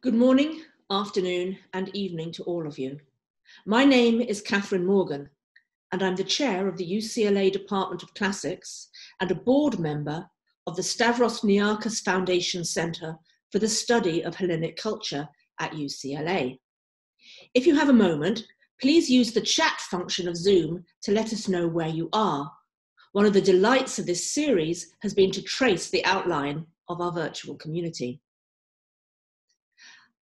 Good morning, afternoon, and evening to all of you. My name is Kathryn Morgan, and I'm the chair of the UCLA Department of Classics and a board member of the Stavros Niarchos Foundation Center for the Study of Hellenic Culture at UCLA. If you have a moment, please use the chat function of Zoom to let us know where you are. One of the delights of this series has been to trace the outline of our virtual community.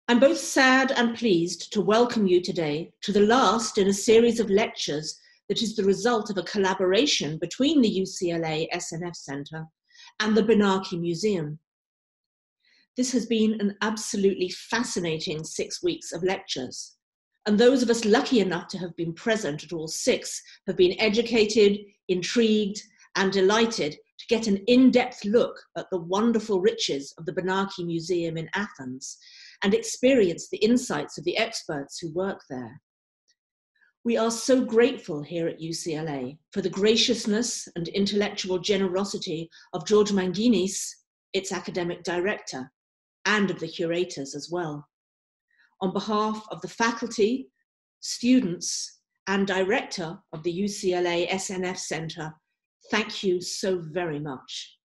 I'm both sad and pleased to welcome you today to the last in a series of lectures that is the result of a collaboration between the UCLA SNF Center and the Benaki Museum. This has been an absolutely fascinating 6 weeks of lectures, and those of us lucky enough to have been present at all 6 have been educated, intrigued, and delighted to get an in-depth look at the wonderful riches of the Benaki Museum in Athens and experience the insights of the experts who work there. We are so grateful here at UCLA for the graciousness and intellectual generosity of George Manginis, its academic director, and of the curators as well. On behalf of the faculty, students, and director of the UCLA SNF Center, thank you so very much.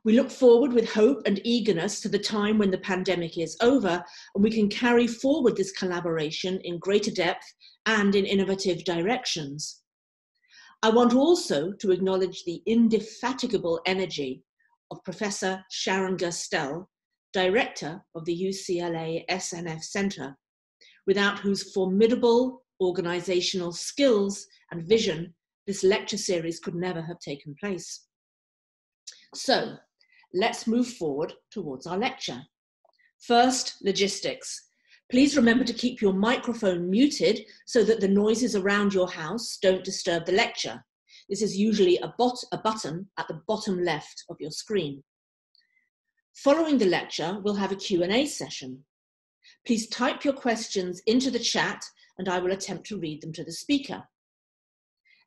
We look forward with hope and eagerness to the time when the pandemic is over and we can carry forward this collaboration in greater depth and in innovative directions. I want also to acknowledge the indefatigable energy of Professor Sharon Gerstel, Director of the UCLA SNF Center, without whose formidable organizational skills and vision this lecture series could never have taken place. So, let's move forward towards our lecture. First, logistics. Please remember to keep your microphone muted so that the noises around your house don't disturb the lecture. This is usually a button at the bottom left of your screen. Following the lecture, we'll have a Q&A session. Please type your questions into the chat and I will attempt to read them to the speaker.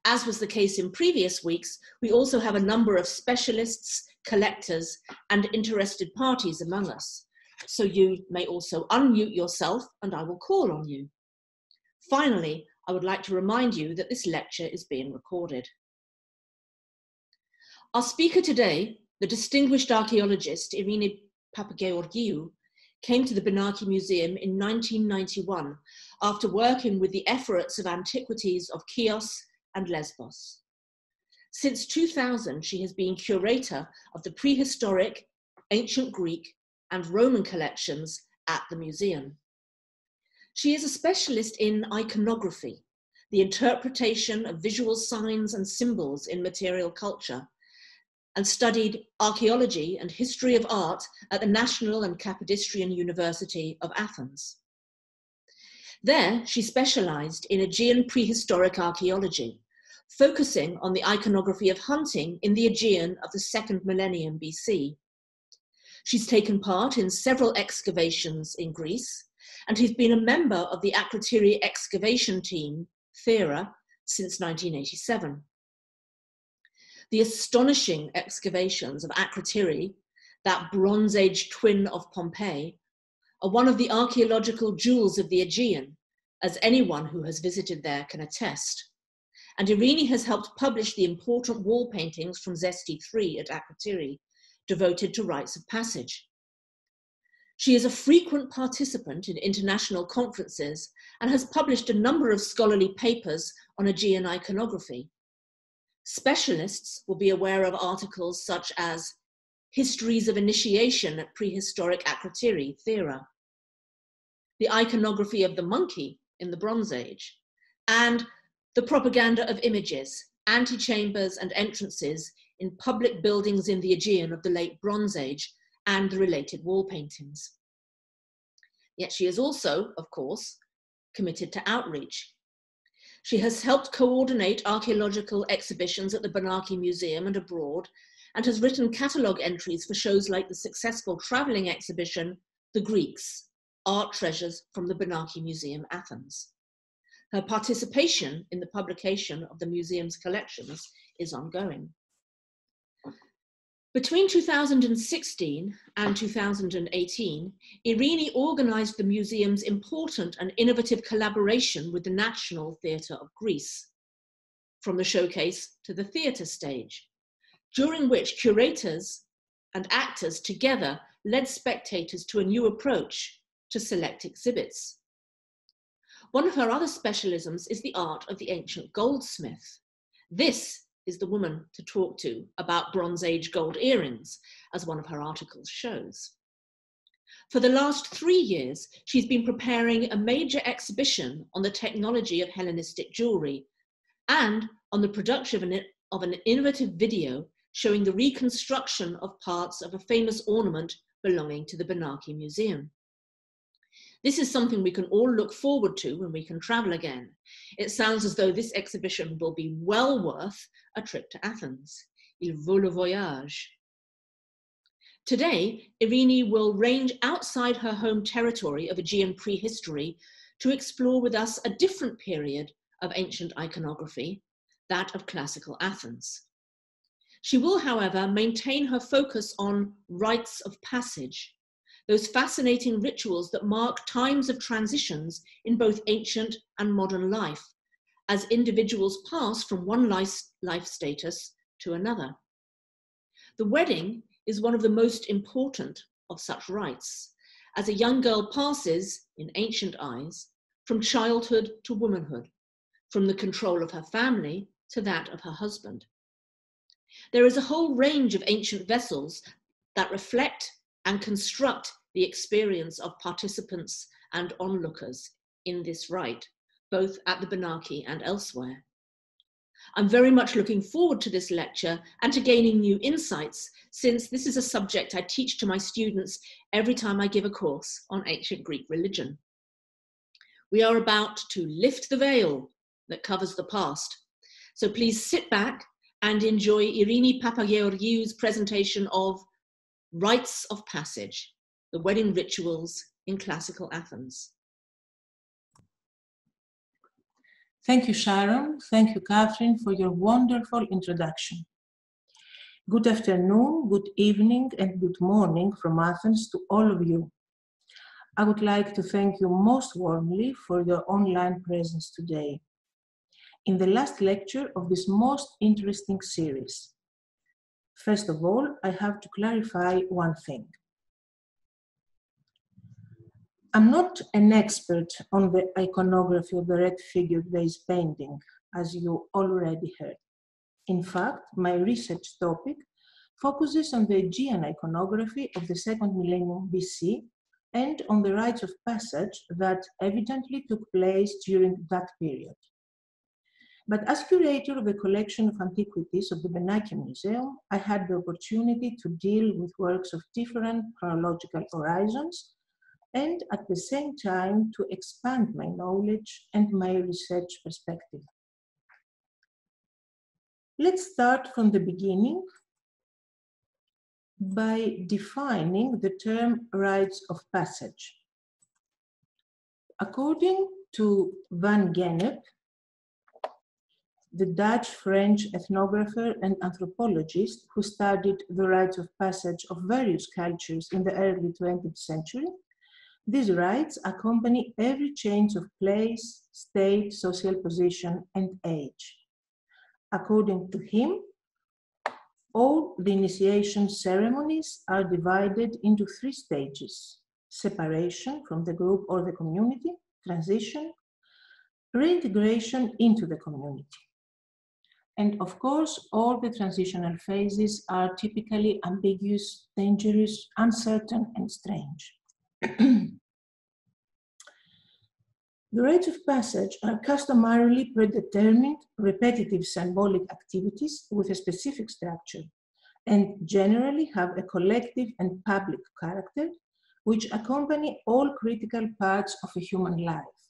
As was the case in previous weeks, we also have a number of specialists, collectors, and interested parties among us. So you may also unmute yourself and I will call on you. Finally, I would like to remind you that this lecture is being recorded. Our speaker today, the distinguished archaeologist Irini Papageorgiou, came to the Benaki Museum in 1991 after working with the efforts of antiquities of Chios and Lesbos. Since 2000, she has been curator of the prehistoric, ancient Greek, and Roman collections at the museum. She is a specialist in iconography, the interpretation of visual signs and symbols in material culture, and studied archaeology and history of art at the National and Kapodistrian University of Athens. There, she specialized in Aegean prehistoric archaeology, focusing on the iconography of hunting in the Aegean of the 2nd millennium BC. She's taken part in several excavations in Greece, and he's been a member of the Akrotiri excavation team, THERA, since 1987. The astonishing excavations of Akrotiri, that Bronze Age twin of Pompeii, are one of the archaeological jewels of the Aegean, as anyone who has visited there can attest. And Irini has helped publish the important wall paintings from Zesti 3 at Akrotiri, devoted to rites of passage. She is a frequent participant in international conferences and has published a number of scholarly papers on Aegean iconography. Specialists will be aware of articles such as Histories of Initiation at Prehistoric Akrotiri, THERA, The Iconography of the Monkey in the Bronze Age, and The Propaganda of Images, Antechambers and Entrances in Public Buildings in the Aegean of the Late Bronze Age, and the related wall paintings. Yet she is also, of course, committed to outreach. She has helped coordinate archaeological exhibitions at the Benaki Museum and abroad, and has written catalogue entries for shows like the successful travelling exhibition, The Greeks, Art Treasures from the Benaki Museum, Athens. Her participation in the publication of the museum's collections is ongoing. Between 2016 and 2018, Irini organised the museum's important and innovative collaboration with the National Theatre of Greece, from the showcase to the theatre stage, during which curators and actors together led spectators to a new approach to select exhibits. One of her other specialisms is the art of the ancient goldsmith. This is the woman to talk to about Bronze Age gold earrings, as one of her articles shows. For the last 3 years, she's been preparing a major exhibition on the technology of Hellenistic jewelry and on the production of an innovative video showing the reconstruction of parts of a famous ornament belonging to the Benaki Museum. This is something we can all look forward to when we can travel again. It sounds as though this exhibition will be well worth a trip to Athens. Il vaut le voyage. Today, Irini will range outside her home territory of Aegean prehistory to explore with us a different period of ancient iconography, that of Classical Athens. She will, however, maintain her focus on rites of passage, those fascinating rituals that mark times of transitions in both ancient and modern life, as individuals pass from one life status to another. The wedding is one of the most important of such rites, as a young girl passes, in ancient eyes, from childhood to womanhood, from the control of her family to that of her husband. There is a whole range of ancient vessels that reflect and construct the experience of participants and onlookers in this rite, both at the Benaki and elsewhere. I'm very much looking forward to this lecture and to gaining new insights, since this is a subject I teach to my students every time I give a course on ancient Greek religion. We are about to lift the veil that covers the past. So please sit back and enjoy Irini Papageorgiou's presentation of Rites of Passage, the wedding rituals in Classical Athens. Thank you, Sharon. Thank you, Kathryn, for your wonderful introduction. Good afternoon, good evening, and good morning from Athens to all of you. I would like to thank you most warmly for your online presence today, in the last lecture of this most interesting series. First of all, I have to clarify one thing. I'm not an expert on the iconography of the red figure vase painting, as you already heard. In fact, my research topic focuses on the Aegean iconography of the 2nd millennium BC and on the rites of passage that evidently took place during that period. But as curator of the collection of antiquities of the Benaki Museum, I had the opportunity to deal with works of different chronological horizons and at the same time to expand my knowledge and my research perspective. Let's start from the beginning by defining the term rites of passage. According to Van Gennep, the Dutch-French ethnographer and anthropologist who studied the rites of passage of various cultures in the early 20th century, these rites accompany every change of place, state, social position, and age. According to him, all the initiation ceremonies are divided into 3 stages: separation from the group or the community, transition, reintegration into the community. And of course, all the transitional phases are typically ambiguous, dangerous, uncertain, and strange. The rites of passage are customarily predetermined, repetitive symbolic activities with a specific structure, and generally have a collective and public character, which accompany all critical parts of a human life.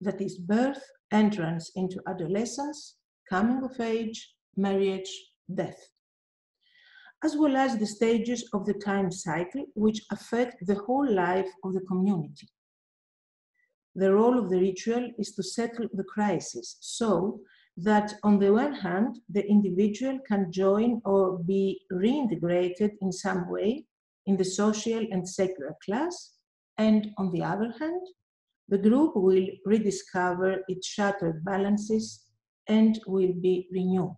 That is, birth, entrance into adolescence, coming of age, marriage, death, as well as the stages of the time cycle which affect the whole life of the community. The role of the ritual is to settle the crisis, so that on the one hand, the individual can join or be reintegrated in some way in the social and secular class, and on the other hand, the group will rediscover its shattered balances and will be renewed.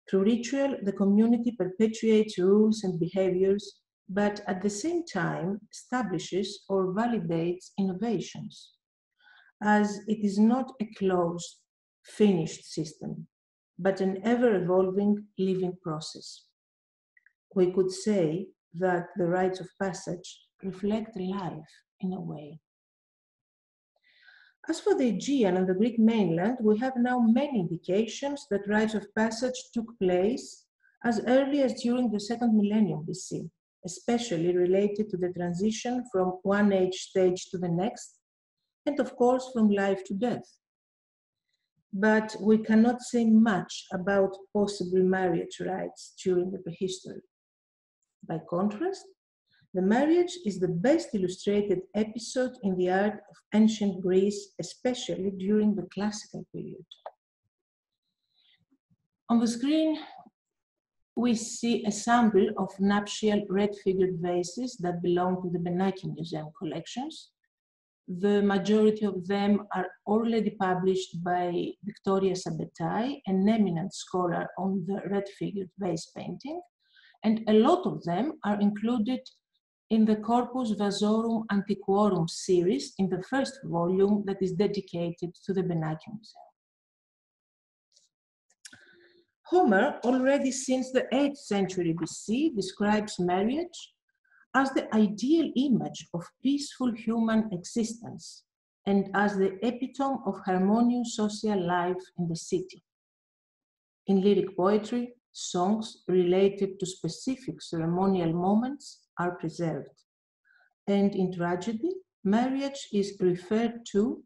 Through ritual, the community perpetuates rules and behaviors, but at the same time establishes or validates innovations, as it is not a closed, finished system, but an ever-evolving living process. We could say that the rites of passage reflect life in a way. As for the Aegean and the Greek mainland, we have now many indications that rites of passage took place as early as during the 2nd millennium BC, especially related to the transition from one age stage to the next, and of course from life to death. But we cannot say much about possible marriage rites during the prehistory. By contrast, the marriage is the best illustrated episode in the art of ancient Greece, especially during the classical period. On the screen, we see a sample of nuptial red-figured vases that belong to the Benaki Museum collections. The majority of them are already published by Victoria Sabetai, an eminent scholar on the red-figured vase painting, and a lot of them are included in the Corpus Vasorum Antiquorum series in the first volume that is dedicated to the Benaki Museum. Homer, already since the 8th century BC, describes marriage as the ideal image of peaceful human existence and as the epitome of harmonious social life in the city. In lyric poetry, songs related to specific ceremonial moments are preserved. And in tragedy, marriage is referred to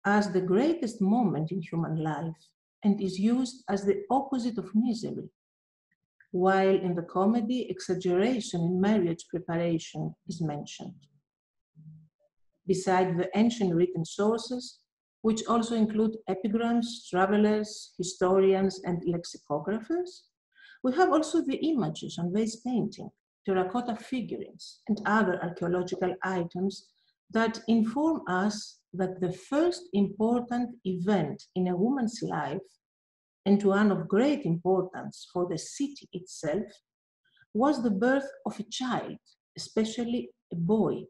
as the greatest moment in human life and is used as the opposite of misery, while in the comedy, exaggeration in marriage preparation is mentioned. Beside the ancient written sources, which also include epigrams, travelers, historians, and lexicographers, we have also the images on vase painting, terracotta figurines, and other archaeological items that inform us that the first important event in a woman's life, and one of great importance for the city itself, was the birth of a child, especially a boy,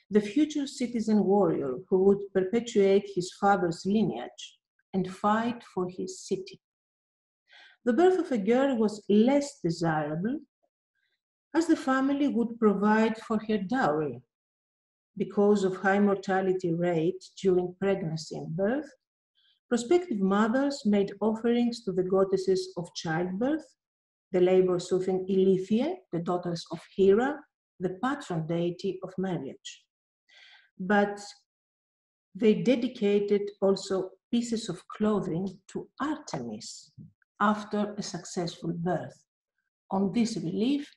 the future citizen warrior who would perpetuate his father's lineage and fight for his city. The birth of a girl was less desirable, as the family would provide for her dowry. Because of high mortality rate during pregnancy and birth, prospective mothers made offerings to the goddesses of childbirth, the labor-soothing Ilithie, the daughters of Hera, the patron deity of marriage. But they dedicated also pieces of clothing to Artemis after a successful birth. On this relief,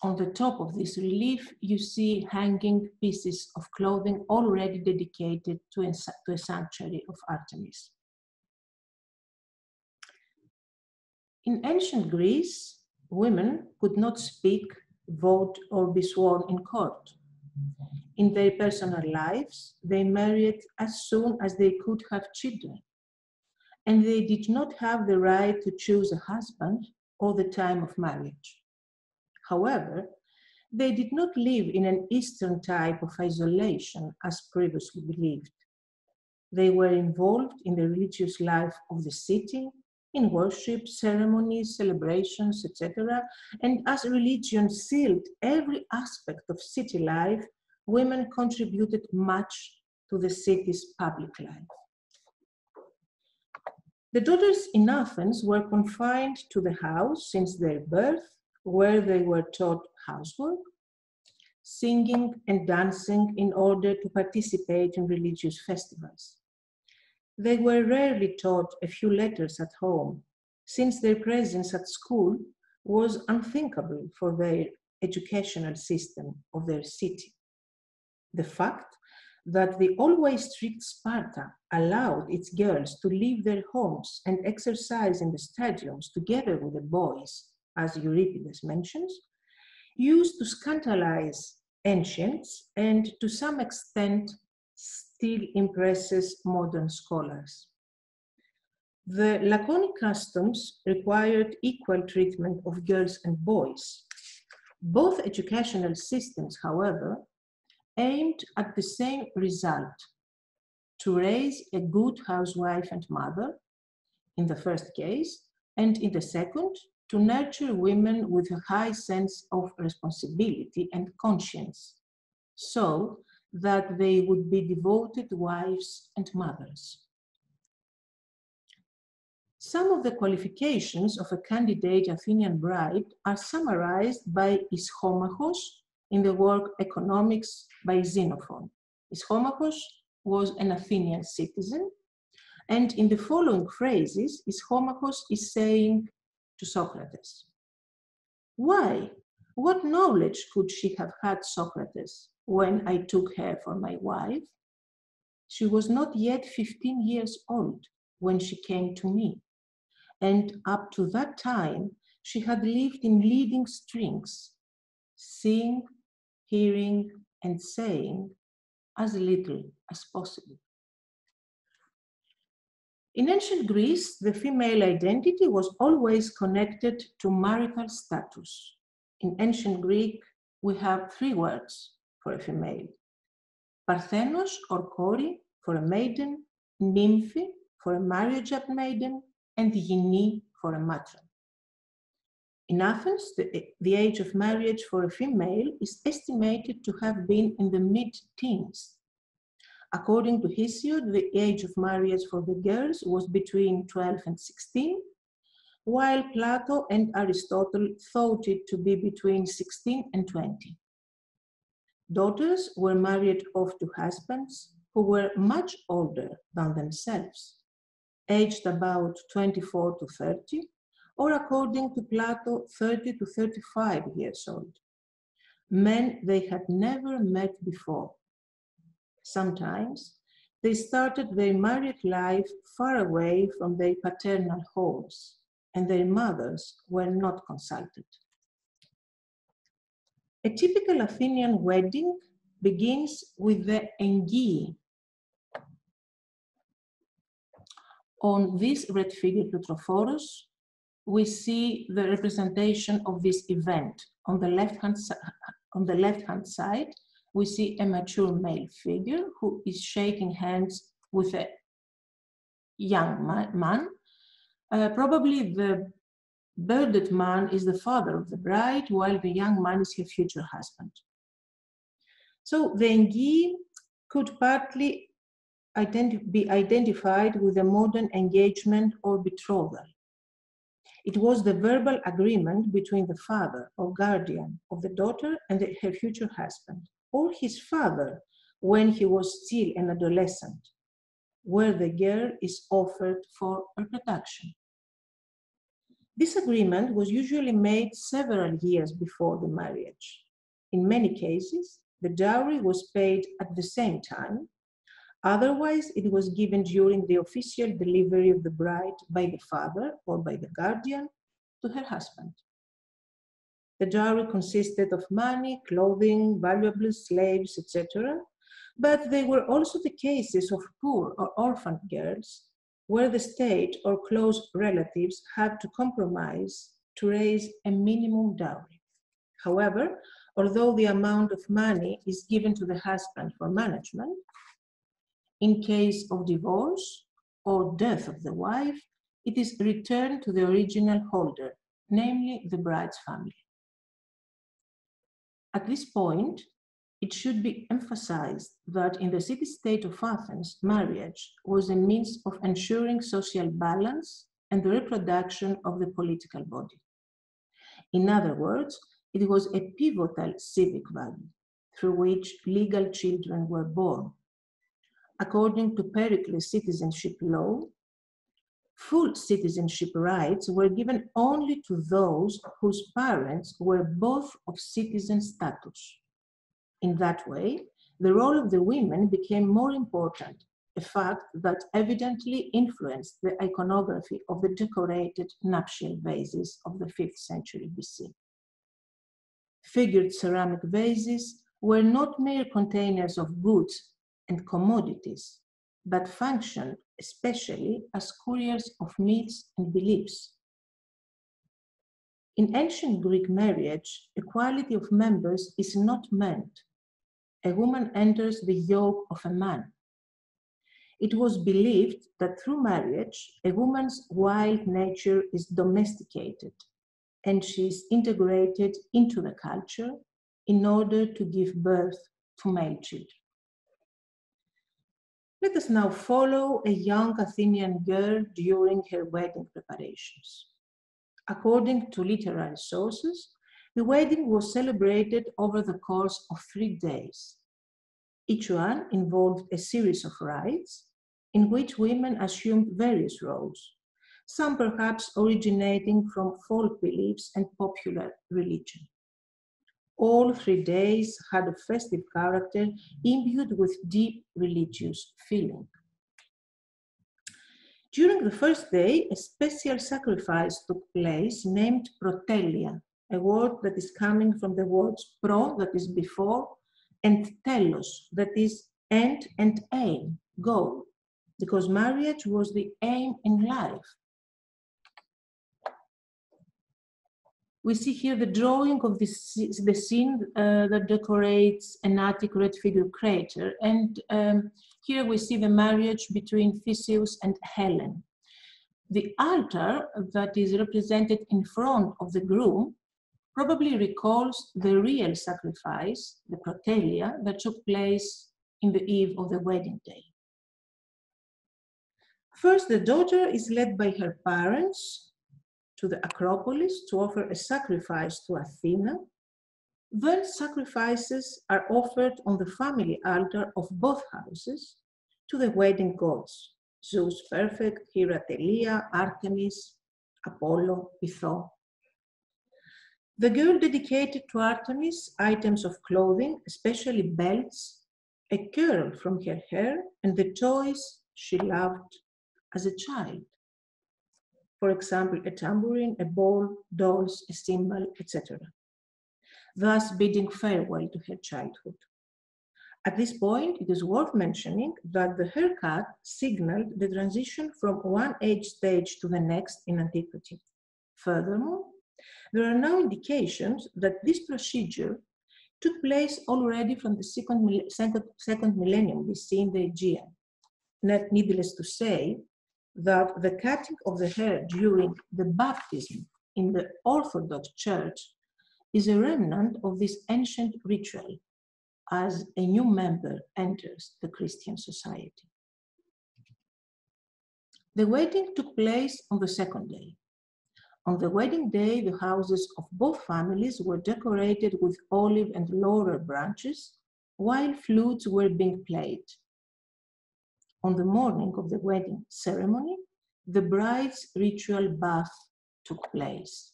on the top of this relief, you see hanging pieces of clothing already dedicated to a sanctuary of Artemis. In ancient Greece, women could not speak, vote, or be sworn in court. In their personal lives, they married as soon as they could have children, and they did not have the right to choose a husband or the time of marriage. However, they did not live in an Eastern type of isolation as previously believed. They were involved in the religious life of the city, in worship, ceremonies, celebrations, etc. And as religion sealed every aspect of city life, women contributed much to the city's public life. The daughters in Athens were confined to the house since their birth, where they were taught housework, singing and dancing in order to participate in religious festivals. They were rarely taught a few letters at home, since their presence at school was unthinkable for their educational system of their city. The fact that the always strict Sparta allowed its girls to leave their homes and exercise in the stadiums together with the boys, as Euripides mentions, used to scandalize ancients and to some extent still impresses modern scholars. The Laconic customs required equal treatment of girls and boys. Both educational systems, however, aimed at the same result: to raise a good housewife and mother, in the first case, and in the second, to nurture women with a high sense of responsibility and conscience, so that they would be devoted wives and mothers. Some of the qualifications of a candidate Athenian bride are summarized by Ischomachos in the work Economics by Xenophon. Ischomachos was an Athenian citizen, and in the following phrases, Ischomachos is saying to Socrates, "Why? What knowledge could she have had, Socrates, when I took her for my wife? She was not yet 15 years old when she came to me, and up to that time she had lived in leading strings, seeing, hearing, and saying as little as possible." In ancient Greece, the female identity was always connected to marital status. In ancient Greek, we have 3 words for a female: Parthenos or Kori for a maiden, Nymphi for a marriageable maiden, and Gini for a matron. In Athens, the age of marriage for a female is estimated to have been in the mid-teens. According to Hesiod, the age of marriage for the girls was between 12 and 16, while Plato and Aristotle thought it to be between 16 and 20. Daughters were married off to husbands who were much older than themselves, aged about 24 to 30, or according to Plato, 30 to 35 years old, men they had never met before. Sometimes they started their married life far away from their paternal homes, and their mothers were not consulted. A typical Athenian wedding begins with the engii. On this red figure, Plutrophoros, we see the representation of this event. On the left-hand side, we see a mature male figure who is shaking hands with a young man. Probably the bearded man is the father of the bride, while the young man is her future husband. So the engii could partly be identified with a modern engagement or betrothal. It was the verbal agreement between the father or guardian of the daughter and her future husband, or his father when he was still an adolescent, where the girl is offered for reproduction. This agreement was usually made several years before the marriage. In many cases, the dowry was paid at the same time. Otherwise, it was given during the official delivery of the bride by the father or by the guardian to her husband. The dowry consisted of money, clothing, valuables, slaves, etc. But there were also the cases of poor or orphaned girls where the state or close relatives had to compromise to raise a minimum dowry. However, although the amount of money is given to the husband for management, in case of divorce or death of the wife, it is returned to the original holder, namely the bride's family. At this point, it should be emphasized that in the city-state of Athens, marriage was a means of ensuring social balance and the reproduction of the political body. In other words, it was a pivotal civic value through which legal children were born. According to Pericles' citizenship law, full citizenship rights were given only to those whose parents were both of citizen status. In that way, the role of the women became more important, a fact that evidently influenced the iconography of the decorated nuptial vases of the 5th century BC. Figured ceramic vases were not mere containers of goods and commodities, but functioned especially as couriers of myths and beliefs. In ancient Greek marriage, equality of members is not meant. A woman enters the yoke of a man. It was believed that through marriage, a woman's wild nature is domesticated and she is integrated into the culture in order to give birth to male children. Let us now follow a young Athenian girl during her wedding preparations. According to literary sources, the wedding was celebrated over the course of 3 days. Each one involved a series of rites in which women assumed various roles, some perhaps originating from folk beliefs and popular religion. All 3 days had a festive character imbued with deep religious feeling. During the first day, a special sacrifice took place named protelia, a word that is coming from the words pro, that is before, and telos, that is end and aim, goal, because marriage was the aim in life. We see here the drawing of the scene that decorates an Attic figure crater. And here we see the marriage between Theseus and Helen. The altar that is represented in front of the groom probably recalls the real sacrifice, the protelia, that took place in the eve of the wedding day. First, the daughter is led by her parents to the Acropolis to offer a sacrifice to Athena. Then sacrifices are offered on the family altar of both houses to the wedding gods, Zeus Perfect, Hera Telia, Artemis, Apollo, Python. The girl dedicated to Artemis items of clothing, especially belts, a curl from her hair, and the toys she loved as a child. For example, a tambourine, a ball, dolls, a cymbal, etc. Thus bidding farewell to her childhood. At this point, it is worth mentioning that the haircut signaled the transition from one age stage to the next in antiquity. Furthermore, there are now indications that this procedure took place already from the second millennium BC in the Aegean. Needless to say, that the cutting of the hair during the baptism in the Orthodox Church is a remnant of this ancient ritual as a new member enters the Christian society. The wedding took place on the second day. On the wedding day, the houses of both families were decorated with olive and laurel branches, while flutes were being played. On the morning of the wedding ceremony, the bride's ritual bath took place.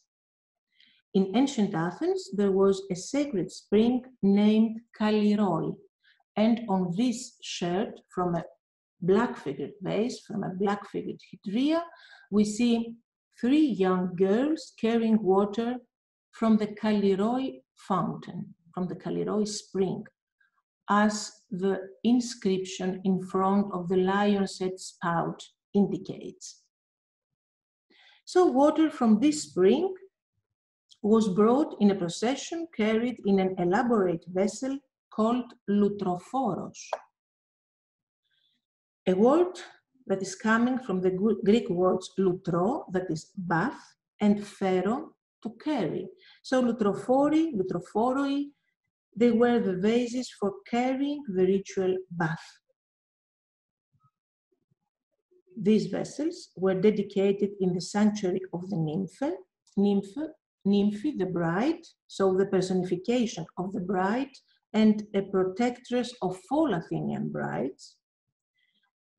In ancient Athens, there was a sacred spring named Kalliroi, and on this shirt from a black-figured vase, from a black-figured hydria, we see 3 young girls carrying water from the Kalliroi fountain, from the Kalliroi spring, as the inscription in front of the lion's head spout indicates. So water from this spring was brought in a procession carried in an elaborate vessel called lutrophoros, a word that is coming from the Greek words lutro, that is bath, and phero, to carry. So lutrophori, lutrophoroi, they were the vases for carrying the ritual bath. These vessels were dedicated in the sanctuary of the Nymphe, the bride, so the personification of the bride and a protectress of all Athenian brides.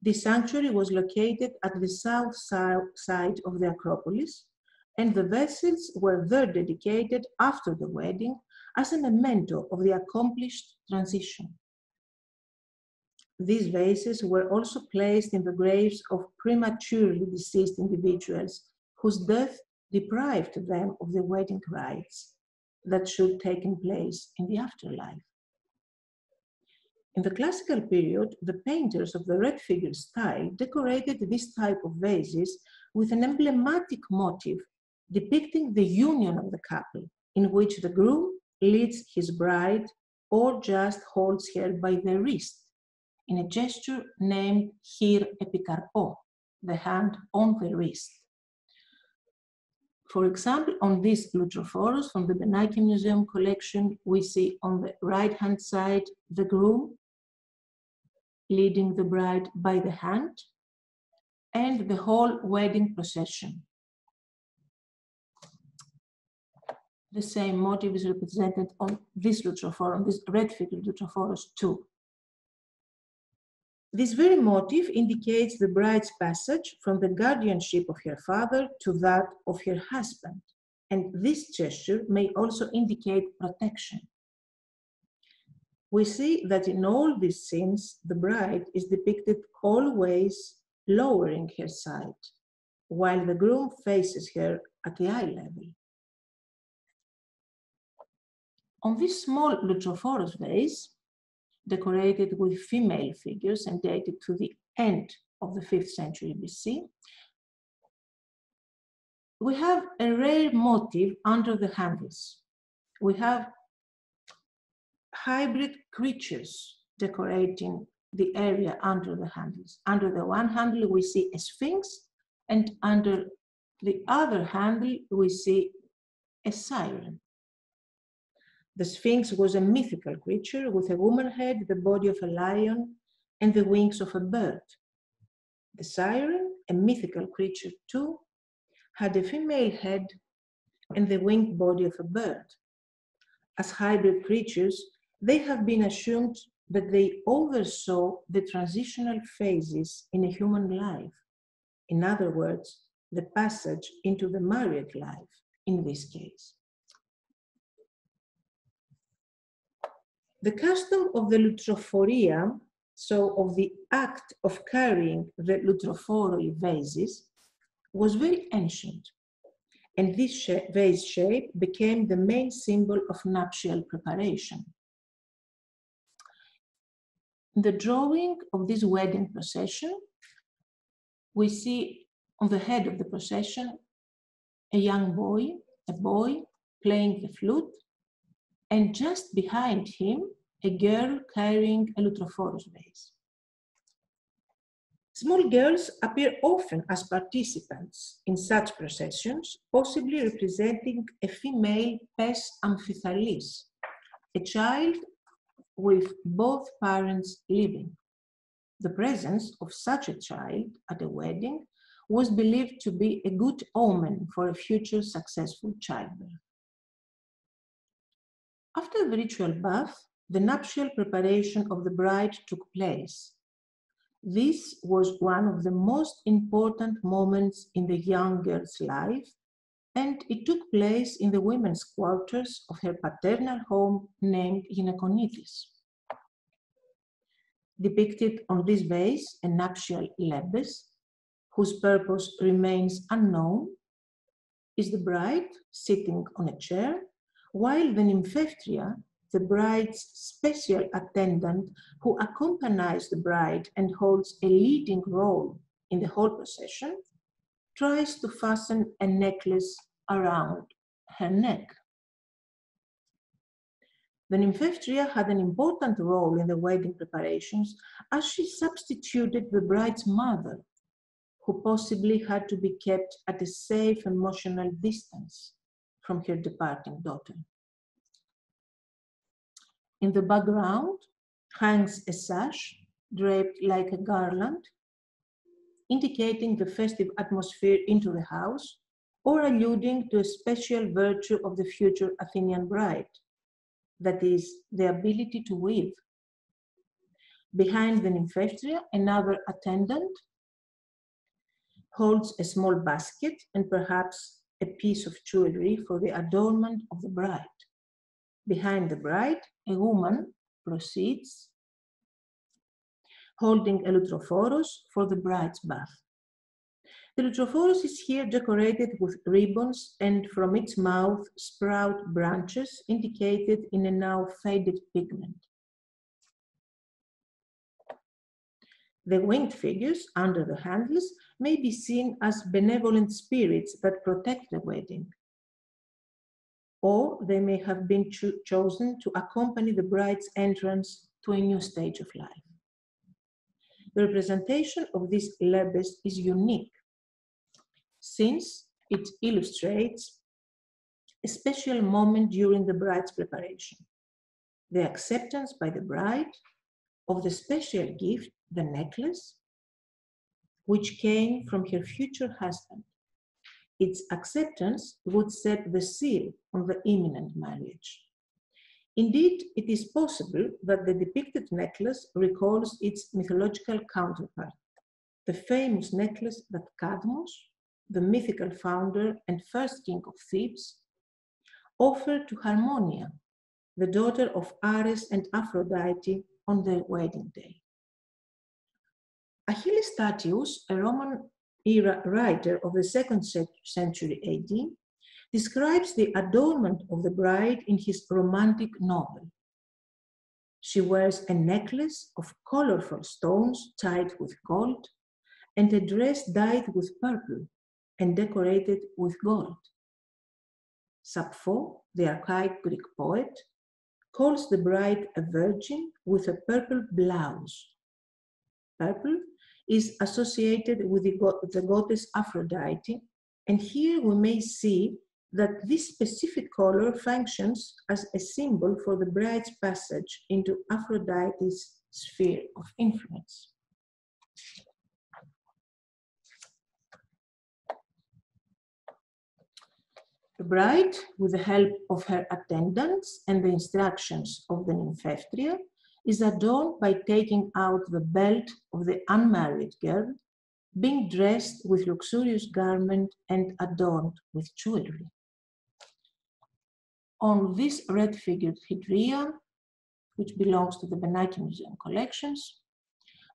The sanctuary was located at the south side of the Acropolis, and the vessels were there dedicated after the wedding as a memento of the accomplished transition. these vases were also placed in the graves of prematurely deceased individuals whose death deprived them of the wedding rites that should take place in the afterlife. In the classical period, the painters of the red figure style decorated this type of vases with an emblematic motif depicting the union of the couple, in which the groom leads his bride or just holds her by the wrist in a gesture named hir epikarpo, the hand on the wrist. For example, on this Lutrophoros from the Benaki Museum collection, we see on the right-hand side the groom leading the bride by the hand and the whole wedding procession. The same motive is represented on this Lutrophoros, on this red figure Lutrophoros too. This very motif indicates the bride's passage from the guardianship of her father to that of her husband, and this gesture may also indicate protection. We see that in all these scenes, the bride is depicted always lowering her side, while the groom faces her at the eye level. On this small Lutrophoros vase, decorated with female figures and dated to the end of the 5th century BC, we have a rare motif under the handles. We have hybrid creatures decorating the area under the handles. Under the one handle, we see a sphinx, and under the other handle, we see a siren. The Sphinx was a mythical creature with a woman head, the body of a lion, and the wings of a bird. The siren, a mythical creature too, had a female head and the winged body of a bird. As hybrid creatures, they have been assumed that they oversaw the transitional phases in a human life. In other words, the passage into the married life in this case. The custom of the lutrophoria, so of the act of carrying the lutrophoroi vases, was very ancient, and this vase shape became the main symbol of nuptial preparation. In the drawing of this wedding procession, we see on the head of the procession a young boy, a boy playing the flute, and just behind him, a girl carrying a lutrophoros vase. Small girls appear often as participants in such processions, possibly representing a female pes amphithelis, a child with both parents living. The presence of such a child at a wedding was believed to be a good omen for a future successful childbirth. After the ritual bath, the nuptial preparation of the bride took place. This was one of the most important moments in the young girl's life, and it took place in the women's quarters of her paternal home named Gynekonitis. Depicted on this vase, a nuptial lebes, whose purpose remains unknown, is the bride sitting on a chair, while the nymphephria, the bride's special attendant who accompanies the bride and holds a leading role in the whole procession, tries to fasten a necklace around her neck. The nymphephria had an important role in the wedding preparations as she substituted the bride's mother, who possibly had to be kept at a safe emotional distance from her departing daughter. In the background hangs a sash draped like a garland, indicating the festive atmosphere into the house or alluding to a special virtue of the future Athenian bride, that is, the ability to weave. Behind the nymphephria, another attendant holds a small basket and perhaps a piece of jewelry for the adornment of the bride. Behind the bride, a woman proceeds, holding a lutrophoros for the bride's bath. The lutrophoros is here decorated with ribbons, and from its mouth sprout branches indicated in a now faded pigment. The winged figures under the handles may be seen as benevolent spirits that protect the wedding, or they may have been chosen to accompany the bride's entrance to a new stage of life. The representation of these lebes is unique, since it illustrates a special moment during the bride's preparation, the acceptance by the bride of the special gift, the necklace, which came from her future husband. Its acceptance would set the seal on the imminent marriage. Indeed, it is possible that the depicted necklace recalls its mythological counterpart, the famous necklace that Cadmus, the mythical founder and first king of Thebes, offered to Harmonia, the daughter of Ares and Aphrodite, on their wedding day. Agili Statues, a Roman-era writer of the 2nd century AD, describes the adornment of the bride in his romantic novel. She wears a necklace of colorful stones tied with gold and a dress dyed with purple and decorated with gold. Sappho, the archaic Greek poet, calls the bride a virgin with a purple blouse. Purple is associated with the goddess Aphrodite, and here we may see that this specific color functions as a symbol for the bride's passage into Aphrodite's sphere of influence. The bride, with the help of her attendants and the instructions of the nymphaeftria, is adorned by taking out the belt of the unmarried girl, being dressed with luxurious garment and adorned with jewelry. On this red-figured hydria, which belongs to the Benaki Museum collections,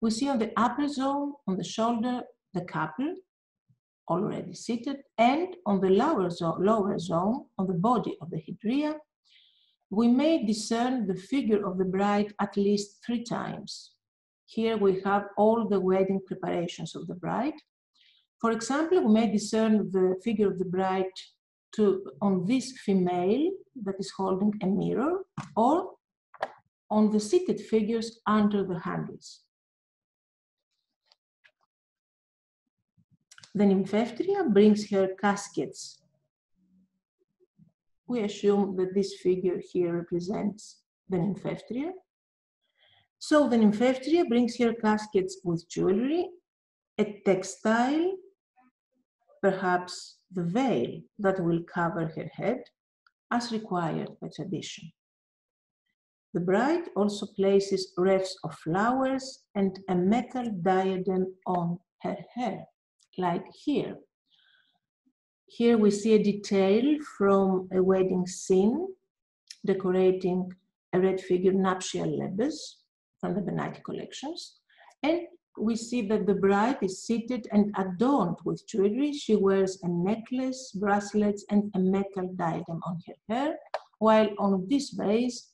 we see on the upper zone, on the shoulder, the couple, already seated, and on the lower zone, on the body of the hydria, we may discern the figure of the bride at least 3 times. Here we have all the wedding preparations of the bride. For example, we may discern the figure of the bride on this female that is holding a mirror, or on the seated figures under the handles. The nymphaeftria brings her caskets. We assume that this figure here represents the nymphaeftria. So the nymphaeftria brings her caskets with jewelry, a textile, perhaps the veil that will cover her head, as required by tradition. The bride also places wreaths of flowers and a metal diadem on her hair, like here. Here we see a detail from a wedding scene decorating a red-figured nuptial lebes from the Benaki collections. And we see that the bride is seated and adorned with jewelry. She wears a necklace, bracelets, and a metal diadem on her hair, while on this vase,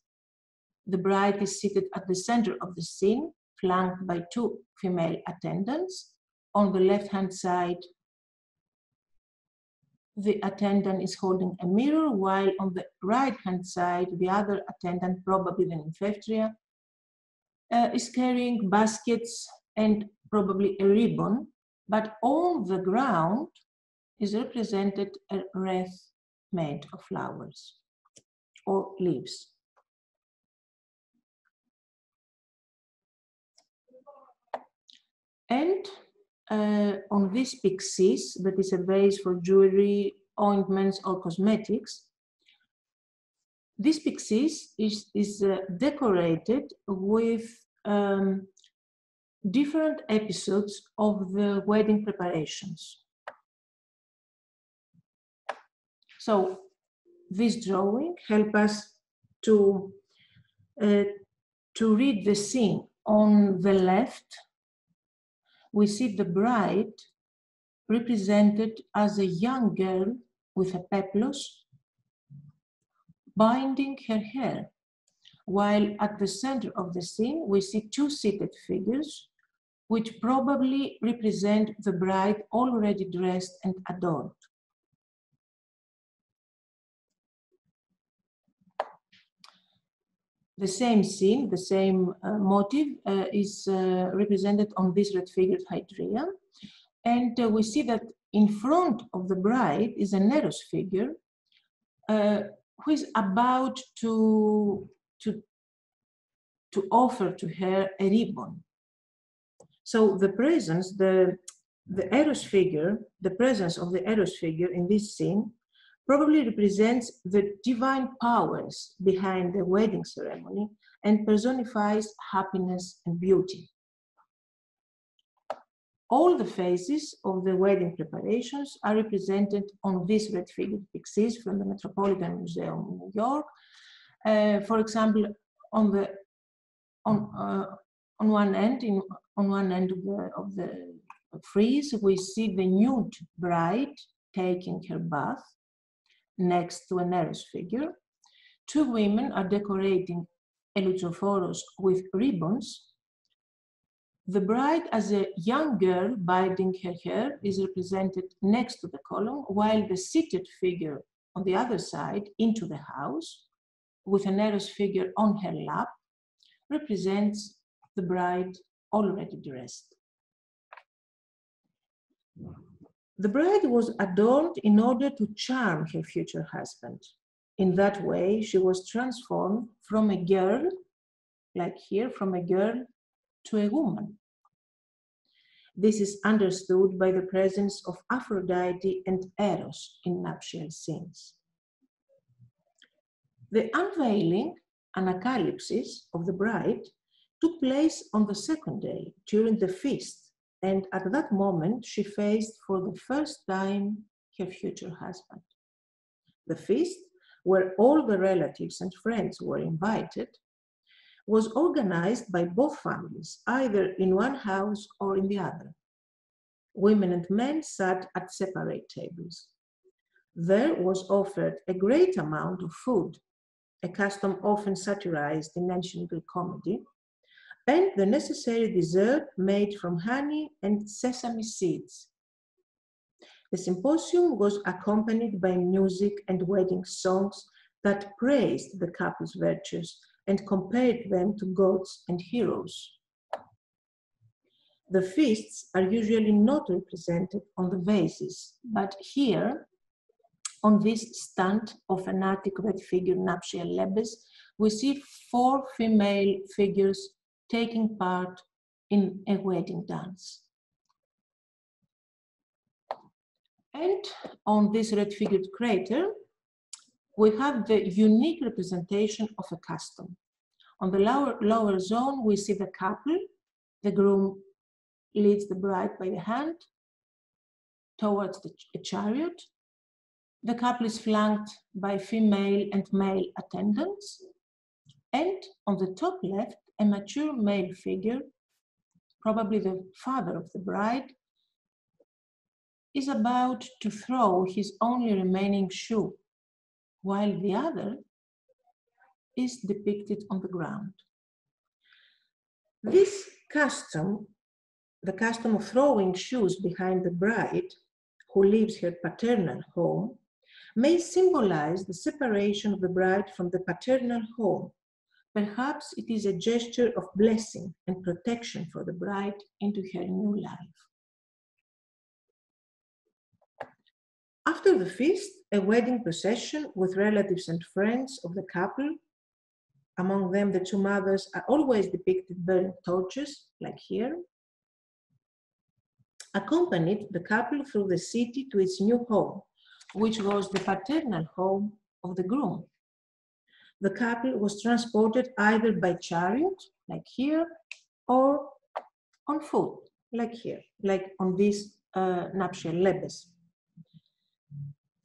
the bride is seated at the center of the scene, flanked by 2 female attendants. On the left-hand side, the attendant is holding a mirror, while on the right-hand side, the other attendant, probably the nymphaeftria, is carrying baskets and probably a ribbon, but on the ground is represented a wreath made of flowers or leaves. And on this pyxis, that is a vase for jewelry, ointments, or cosmetics, this pyxis is decorated with different episodes of the wedding preparations. So this drawing helps us to read the scene. On the left, we see the bride represented as a young girl with a peplos binding her hair, while at the center of the scene we see two seated figures which probably represent the bride already dressed and adorned. The same scene, the same motive is represented on this red-figured hydria. And we see that in front of the bride is an Eros figure who is about to offer to her a ribbon. So the presence, the Eros figure, the presence of the Eros figure in this scene probably represents the divine powers behind the wedding ceremony and personifies happiness and beauty. All the phases of the wedding preparations are represented on these red-figured pixies from the Metropolitan Museum in New York. For example, on one end of the frieze, we see the nude bride taking her bath next to an Eros figure. Two women are decorating Eleuthophoros with ribbons. The bride, as a young girl binding her hair, is represented next to the column, while the seated figure on the other side into the house, with an Eros figure on her lap, represents the bride already dressed. The bride was adorned in order to charm her future husband. In that way, she was transformed from a girl, like here, from a girl to a woman. This is understood by the presence of Aphrodite and Eros in nuptial scenes. The unveiling, anacalypsis, of the bride took place on the second day during the feast, and at that moment she faced for the first time her future husband. The feast, where all the relatives and friends were invited, was organized by both families, either in one house or in the other. Women and men sat at separate tables. There was offered a great amount of food, a custom often satirized in ancient Greek comedy, and the necessary dessert made from honey and sesame seeds. The symposium was accompanied by music and wedding songs that praised the couple's virtues and compared them to gods and heroes. The feasts are usually not represented on the vases, but here, on this stand of an Attic red-figured nuptial lebes, we see 4 female figures taking part in a wedding dance. And on this red-figured crater, we have the unique representation of a custom. On the lower zone, we see the couple. The groom leads the bride by the hand towards a chariot. The couple is flanked by female and male attendants. And on the top left, a mature male figure, probably the father of the bride, is about to throw his only remaining shoe, while the other is depicted on the ground. This custom, the custom of throwing shoes behind the bride who leaves her paternal home, may symbolize the separation of the bride from the paternal home. Perhaps it is a gesture of blessing and protection for the bride into her new life. After the feast, a wedding procession with relatives and friends of the couple, among them the 2 mothers, are always depicted burning torches, like here, accompanied the couple through the city to its new home, which was the paternal home of the groom. The couple was transported either by chariot, like here, or on foot, like here, like on this nuptial lebes.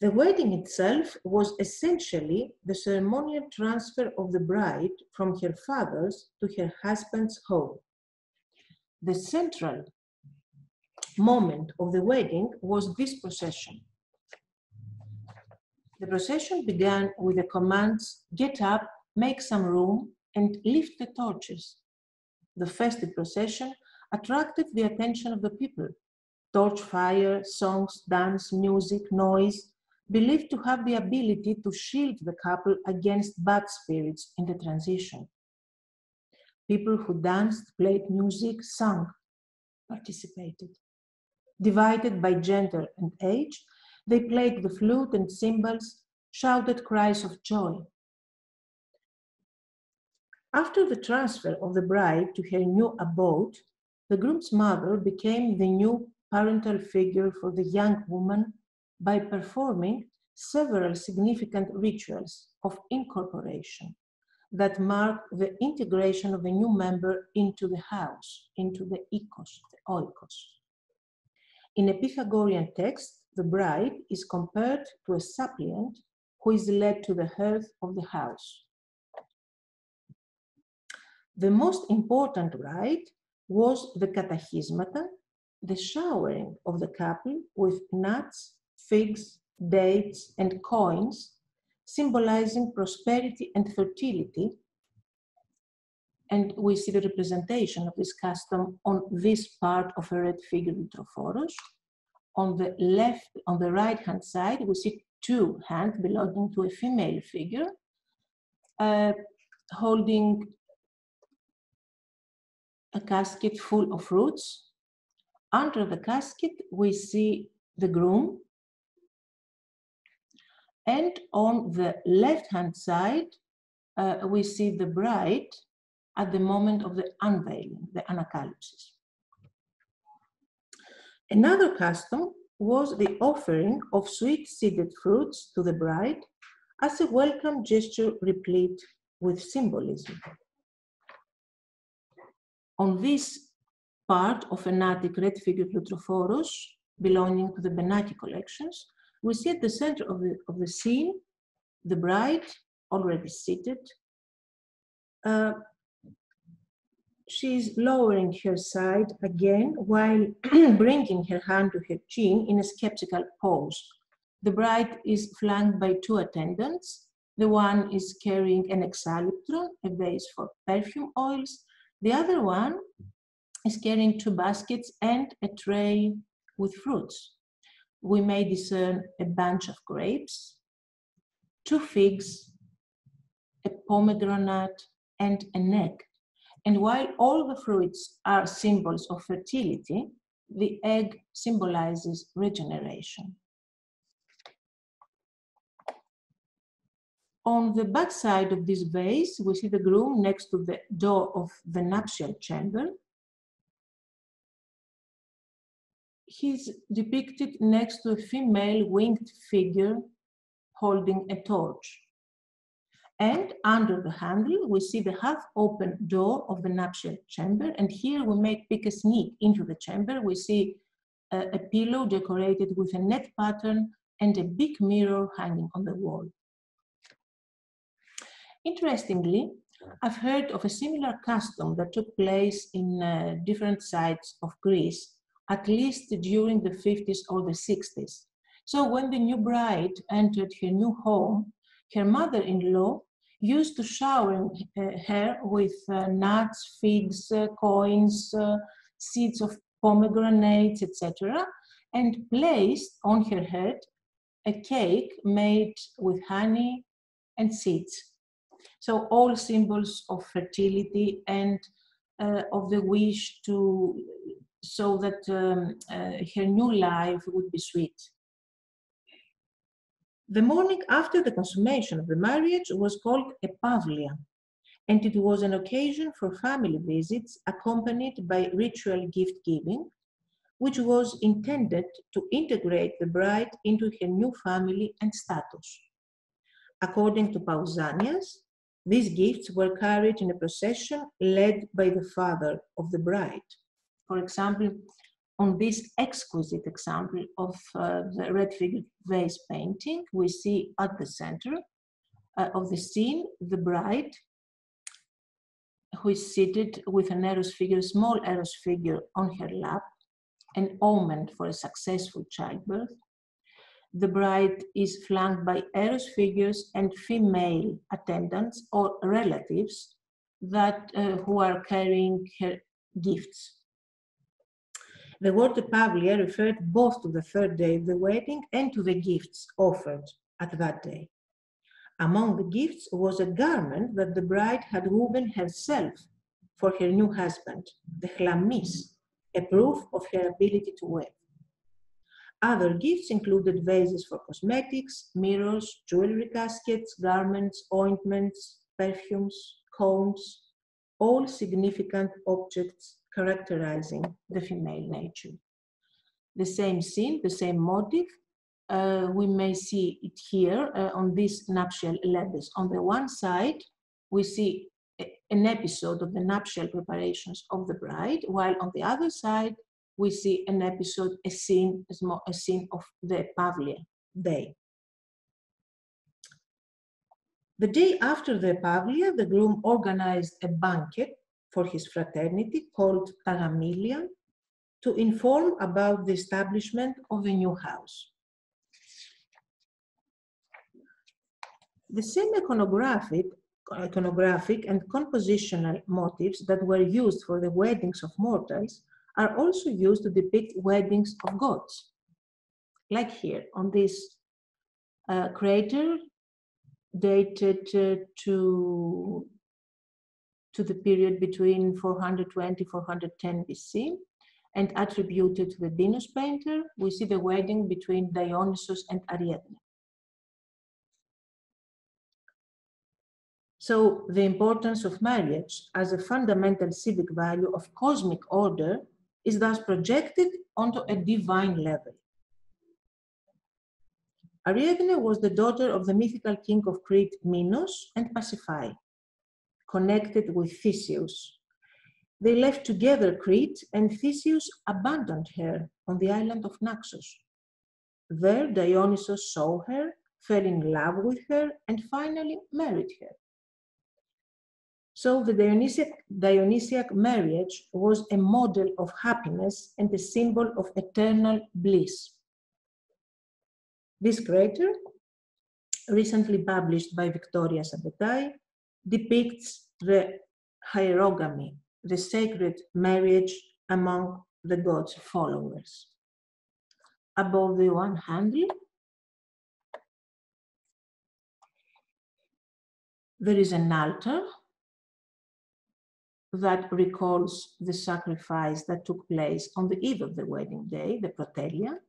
The wedding itself was essentially the ceremonial transfer of the bride from her father's to her husband's home. The central moment of the wedding was this procession. The procession began with the commands, get up, make some room, and lift the torches. The festive procession attracted the attention of the people. Torch fire, songs, dance, music, noise, believed to have the ability to shield the couple against bad spirits in the transition. People who danced, played music, sang, participated. Divided by gender and age, they played the flute and cymbals, shouted cries of joy. After the transfer of the bride to her new abode, the groom's mother became the new parental figure for the young woman by performing several significant rituals of incorporation that mark the integration of a new member into the house, into the oikos, the oikos. In a Pythagorean text, the bride is compared to a suppliant who is led to the hearth of the house. The most important rite was the katachismata, the showering of the couple with nuts, figs, dates, and coins, symbolizing prosperity and fertility. And we see the representation of this custom on this part of a red figure Lutrophoros. On the left, on the right-hand side, we see two hands belonging to a female figure holding a casket full of fruits. Under the casket, we see the groom. And on the left-hand side, we see the bride at the moment of the unveiling, the anakalypsis. Another custom was the offering of sweet seeded fruits to the bride as a welcome gesture replete with symbolism. On this part of an attic red figure Lutrophoros belonging to the Benaki collections, we see at the center of the scene the bride already seated. She's lowering her side again while bringing her hand to her chin in a skeptical pose. The bride is flanked by two attendants. The one is carrying an exalyptron, a vase for perfume oils. The other one is carrying two baskets and a tray with fruits. We may discern a bunch of grapes, two figs, a pomegranate, and an egg. And while all the fruits are symbols of fertility, the egg symbolizes regeneration. On the back side of this vase, we see the groom next to the door of the nuptial chamber. He's depicted next to a female winged figure holding a torch. And under the handle, we see the half-open door of the nuptial chamber. And here we may pick a sneak into the chamber. We see a pillow decorated with a net pattern and a big mirror hanging on the wall. Interestingly, I've heard of a similar custom that took place in different sites of Greece, at least during the 50s or the 60s. So when the new bride entered her new home, her mother-in-law used to shower her with nuts, figs, coins, seeds of pomegranates, etc., and placed on her head a cake made with honey and seeds. So all symbols of fertility and of the wish to, so that her new life would be sweet. The morning after the consummation of the marriage was called a Pavlian, and it was an occasion for family visits accompanied by ritual gift giving, which was intended to integrate the bride into her new family and status. According to Pausanias, these gifts were carried in a procession led by the father of the bride. For example, on this exquisite example of the red figure vase painting, we see at the center of the scene the bride, who is seated with an Eros figure, small Eros figure on her lap, an omen for a successful childbirth. The bride is flanked by Eros figures and female attendants or relatives that who are carrying her gifts. The word Pavlia referred both to the third day of the wedding and to the gifts offered at that day. Among the gifts was a garment that the bride had woven herself for her new husband, the chlamys, a proof of her ability to weave. Other gifts included vases for cosmetics, mirrors, jewelry caskets, garments, ointments, perfumes, combs, all significant objects characterizing the female nature. The same scene, the same motif, we may see it here on this nuptial letters. On the one side, we see an episode of the nuptial preparations of the bride, while on the other side, we see an episode, a scene of the Pavlian day. The day after the Pavlia, the groom organized a banquet for his fraternity called Tagamilia to inform about the establishment of a new house. The same iconographic and compositional motifs that were used for the weddings of mortals are also used to depict weddings of gods. Like here on this crater dated to the period between 420-410 BC and attributed to the Dinos painter, we see the wedding between Dionysus and Ariadne. So the importance of marriage as a fundamental civic value of cosmic order is thus projected onto a divine level. Ariadne was the daughter of the mythical king of Crete, Minos, and Pasiphae, connected with Theseus. They left together Crete, and Theseus abandoned her on the island of Naxos. There, Dionysus saw her, fell in love with her, and finally married her. So the Dionysiac marriage was a model of happiness and a symbol of eternal bliss. This crater, recently published by Victoria Sabatai, depicts the hierogamy, the sacred marriage among the god's followers. Above the one handle, there is an altar that recalls the sacrifice that took place on the eve of the wedding day, the protelia,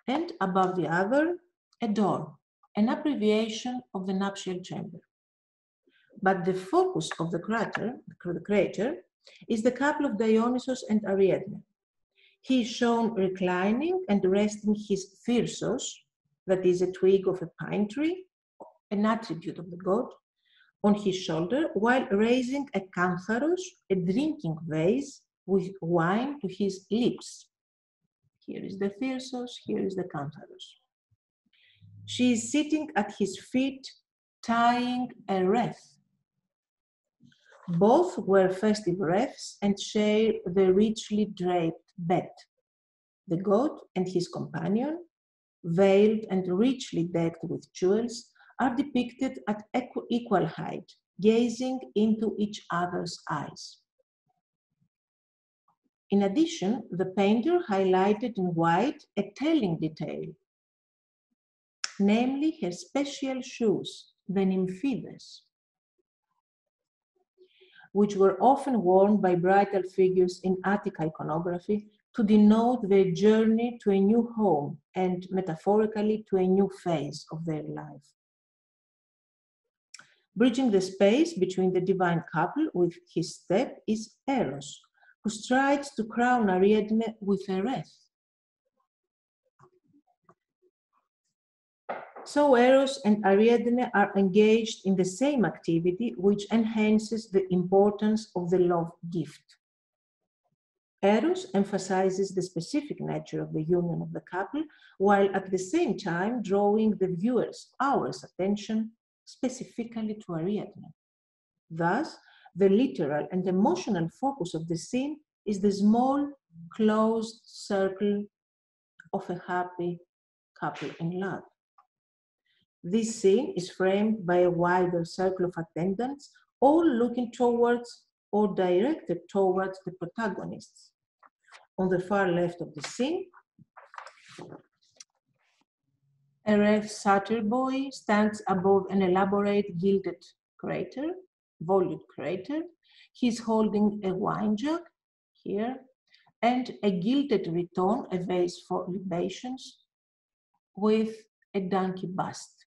and above the other, a door, an abbreviation of the nuptial chamber. But the focus of the crater is the couple of Dionysus and Ariadne. He is shown reclining and resting his thyrsos, that is a twig of a pine tree, an attribute of the god, on his shoulder, while raising a cantharos, a drinking vase with wine to his lips. Here is the thyrsos, here is the cantharos. She is sitting at his feet, tying a wreath. Both wear festive wreaths and share the richly draped bed. The god and his companion, veiled and richly decked with jewels, are depicted at equal height, gazing into each other's eyes. In addition, the painter highlighted in white a telling detail, namely her special shoes, the nymphides, which were often worn by bridal figures in Attic iconography to denote their journey to a new home and, metaphorically, to a new phase of their life. Bridging the space between the divine couple with his step is Eros, who strives to crown Ariadne with a wreath. So Eros and Ariadne are engaged in the same activity, which enhances the importance of the love gift. Eros emphasizes the specific nature of the union of the couple, while at the same time drawing the viewer's attention specifically to Ariadne. Thus, the literal and emotional focus of the scene is the small closed circle of a happy couple in love. This scene is framed by a wider circle of attendants, all looking towards or directed towards the protagonists. On the far left of the scene, a red satyr boy stands above an elaborate gilded crater, volute crater. He's holding a wine jug here and a gilded riton, a vase for libations, with a donkey bust.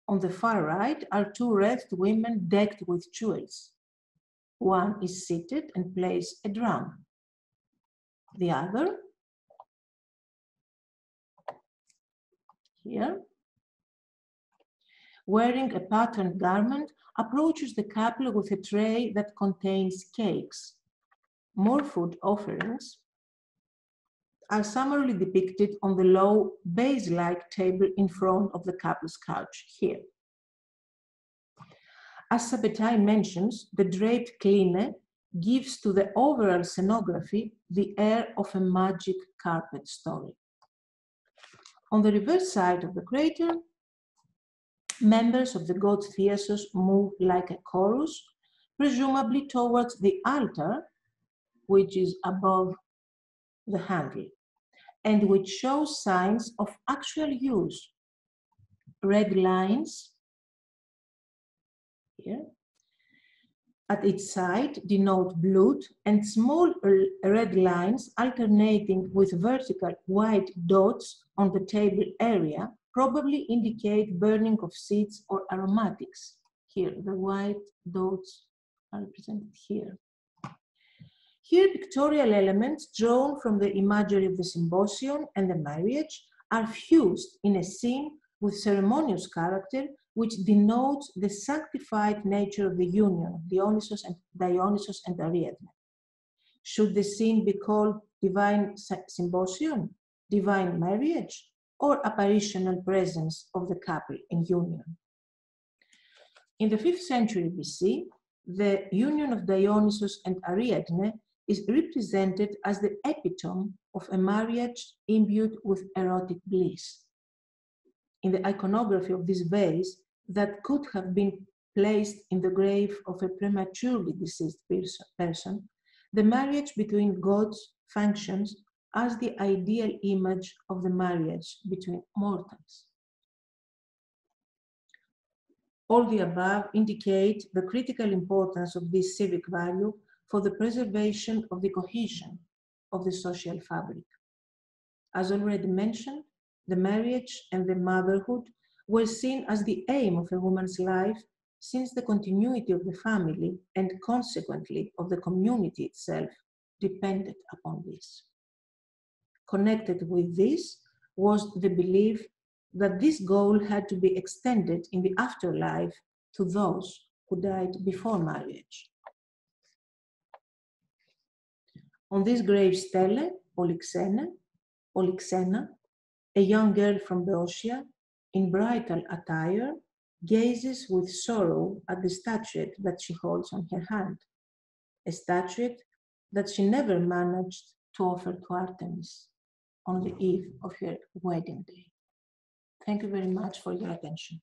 On the far right are two wreathed women decked with jewels. One is seated and plays a drum. The other, here, wearing a patterned garment, approaches the couple with a tray that contains cakes. More food offerings are summarily depicted on the low, base-like table in front of the couple's couch here. As Sabetai mentions, the draped kline gives to the overall scenography the air of a magic carpet story. On the reverse side of the crater, members of the god Thyasos move like a chorus, presumably towards the altar, which is above the handle, and which shows signs of actual use. Red lines here at its side denote blood, and small red lines alternating with vertical white dots on the table area probably indicate burning of seeds or aromatics. Here, the white dots are represented here. Here, pictorial elements drawn from the imagery of the symposium and the marriage are fused in a scene with ceremonious character, which denotes the sanctified nature of the union of Dionysus and Ariadne. Should the scene be called divine symposium, divine marriage, or apparitional presence of the couple in union? In the 5th century BC, the union of Dionysus and Ariadne is represented as the epitome of a marriage imbued with erotic bliss. In the iconography of this vase that could have been placed in the grave of a prematurely deceased person, the marriage between gods functions as the ideal image of the marriage between mortals. All the above indicate the critical importance of this civic value for the preservation of the cohesion of the social fabric. As already mentioned, the marriage and the motherhood were seen as the aim of a woman's life, since the continuity of the family and consequently of the community itself depended upon this. Connected with this was the belief that this goal had to be extended in the afterlife to those who died before marriage. On this grave stele, Polyxena, a young girl from Boeotia, in bridal attire, gazes with sorrow at the statuette that she holds on her hand, a statuette that she never managed to offer to Artemis on the eve of her wedding day. Thank you very much for your attention.